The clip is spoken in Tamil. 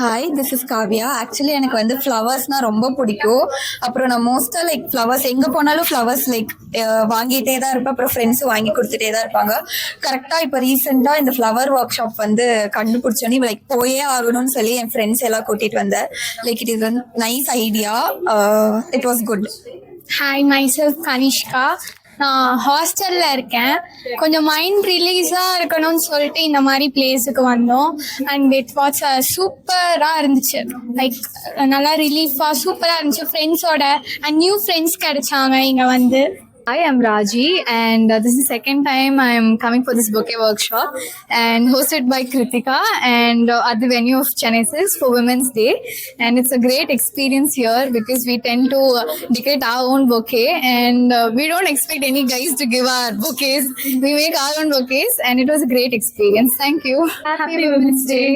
Hi, this is Kavya. Actually எனக்கு வந்து ஃப்ளவர்ஸ்னால் ரொம்ப பிடிக்கும். அப்புறம் நான் மோஸ்ட்டாக லைக் ஃப்ளவர்ஸ் எங்கே போனாலும் ஃப்ளவர்ஸ் லைக் வாங்கிட்டே தான் இருப்பேன். அப்புறம் ஃப்ரெண்ட்ஸும் வாங்கி கொடுத்துட்டே தான் இருப்பாங்க. கரெக்டாக இப்போ ரீசெண்டாக இந்த ஃப்ளவர் ஒர்க் ஷாப் வந்து கண்டுபிடிச்சோன்னே லைக் போயே ஆகணும்னு சொல்லி என் ஃப்ரெண்ட்ஸ் எல்லாம் கூட்டிகிட்டு வந்தேன். Like it is one nice idea. It was good. Hi, myself Kanishka. நான் ஹாஸ்டலில் இருக்கேன். கொஞ்சம் மைண்ட் ரிலீஸாக இருக்கணும்னு சொல்லிட்டு இந்த மாதிரி பிளேஸுக்கு வந்தோம். அண்ட் இட் வாட்ஸ் சூப்பராக இருந்துச்சு. லைக் நல்லா ரிலீஃபாக சூப்பராக இருந்துச்சு. ஃப்ரெண்ட்ஸோட அண்ட் நியூ ஃப்ரெண்ட்ஸ் கிடைச்சாங்க இங்கே வந்து. Hi, I'm Raji, and this is the second time I'm coming for this bouquet workshop, and hosted by Kritika, and at the venue of Chennai Silks for Women's Day. And it's a great experience here because we tend to decorate our own bouquet, and we don't expect any guys to give our bouquets. We make our own bouquets, and it was a great experience. Thank you. Happy Women's Day.